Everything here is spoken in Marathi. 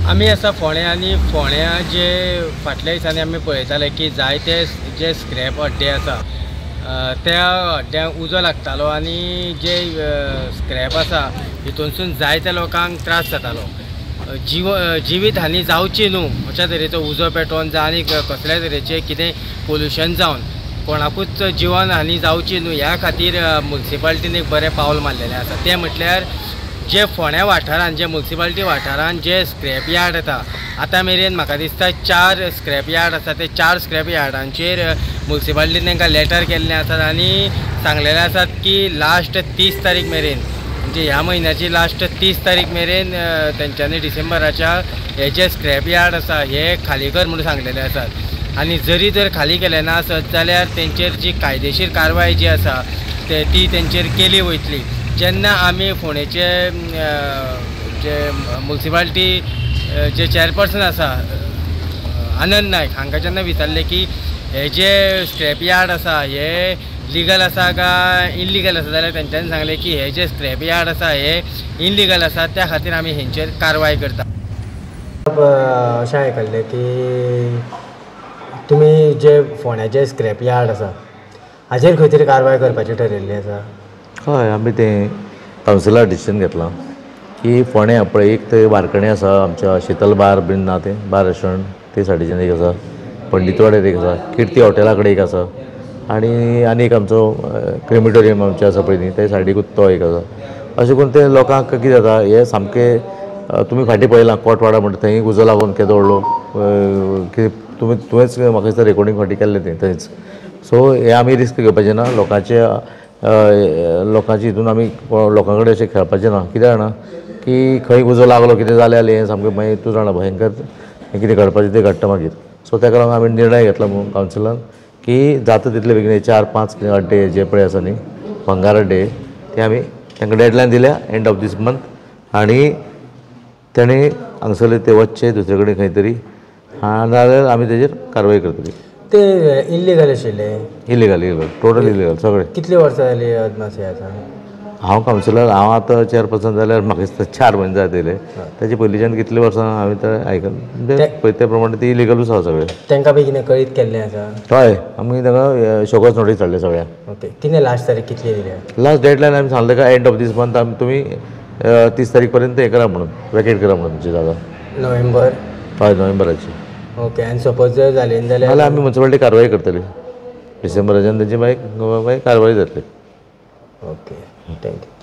आमी आसा फोण्या आनी फोण्या जे फाटल्या दिसांनी आमी पळयताले की जायते जे स्क्रॅप अड्डे आसा त्या अड्ड्यांक उजो लागतालो आनी जे स्क्रॅप आसा हितूनसून जायत्या लोकांक त्रास जातालो। जिवीत हानी जावची न्हू अशा तरेचो उजो पेटोवन जावं आनी कसल्या तरेचें कितें पोल्युशन जावन कोणाकूच जिवन हानी जावची न्हू ह्या खातीर मुन्सिपाल्टीन एक बरें पावल मारलेलें आसा। तें म्हटल्यार जे फोण्या वाठारान जे मुन्सिपाल्टी वाठारान जे स्क्रॅप यार्ड येता आतां मेरेन म्हाका दिसता 4 स्क्रॅप यार्ड आसा ते 4 स्क्रॅप यार्डांचेर मुन्सिपाल्टीन तांकां लेटर केल्लें आसात आनी सांगलेलें आसात की लास्ट 30 तारीख मेरेन म्हणजे ह्या म्हयन्याची लास्ट 30 तारीख मेरेन तेंच्यांनी डिसेंबराच्या हे जे स्क्रॅप यार्ड आसा हे खाली कर म्हणून सांगलेले आसात। आनी जरी जर खाली केले ना आसत जाल्यार तेंचेर जी कायदेशीर कारवाय जी आसा ती तेंचेर केली वयतली। जेन्ना आमी फोंडेचे जे मुन्सिपाल्टी जे चेअरपर्सन आसा आनंद नायक हांकां जेन्ना विचारलें की हे जे स्क्रॅप यार्ड आसा हे लिगल आसा काय इल्लिगल आसा जाल्यार तेंच्यांनी सांगलें की हे जे स्क्रॅप यार्ड आसा हे इल्लिगल आसा त्या खातीर आमी हेंचेर कारवाय करता। अशें आयकल्लें की तुमी जे फोंड्याचे स्क्रॅप यार्ड आसा हाचेर खंय तरी कारवाय करपाची ठरयल्ली आसा। हय आमी तें कावन्सिलार डिसिजन घेतलां की फोण्या पळय एक थंय वारकणे आसा आमच्या शीतल बार बीन ना तें बार रेस्टॉरंट ते सायडीच्यान एक आसा, पंडितवाड्यार एक आसा, किर्ती हॉटेला कडेन एक आसा आनी एक आमचो क्रिमिटोरियम आमचें आसा पळय न्ही ते सायडीकूच तो एक आसा। अशें करून ते लोकांक कितें जाता हे सामकें तुमी फाटीं पळयलां कोटवाडा म्हणटा थंय उजो लागून केदो व्हडलो की तुवेंच म्हाका दिसता रेकॉर्डींग फाटीं केल्लें तें थंयच। सो हे आमी रिस्क घेवपाचें ना लोकांची हितून आमी लोकां कडेन अशें खेळपाचें ना कित्याक जाणा की खंय उजो लागलो कितें जालें जाल्यार हें सामकें मागीर तूं जाणा भयंकर हें कितें घडपाचें तें घडटा मागीर। सो तेका लागून आमी निर्णय घेतला कावन्सिलान की जाता तितले बेगीन 4-5 अड्डे जे पळय आसा न्ही भंगार अड्डे ते आमी तांकां डेडलायन दिल्या एंड ऑफ दीस मंथ आनी तेणी हांगसरले ते वचचे दुसरे कडेन खंय तरी नाजाल्यार आमी तेजेर कारवाय करतली। ते इल्लिगल आशिल्ले इल्लिगल टोटल इल्लिगल सगळें। कितली वर्सां जाली अदमासी आतां? हांव कावन्सिलर हांव आतां चेअरपर्सन जाल्यार म्हाका दिसता 4 म्हयने जाय येयले तेजे पयलींच्यान कितले वर्सां हांवें तें आयकलां म्हणजे पळय ते प्रमाणे ती इलिगलूच आसा सगळें। तांकां बी कितें कळीत केल्लें आसा? हय आमी तांकां शोकस नोटीस धाडले सगळ्यांक। ओके कितें लास्ट तारीख कितली दिल्या? लास्ट डेडलायन आमी सांगलें का एंड ऑफ दीस मंथ आमी तुमी 30 तारीख पर्यंत हें करा म्हणून वॅकेट करा म्हणून तुमची जागा नोव्हेंबर। हय नोव्हेंबराची। ओके आनी सपोज जर जालें जाल्यार आमी मुन्सिपाल्टी कारवाय करतली डिसेंबराच्यान तेंची मागीर कारवाय जातली। Okay thank you.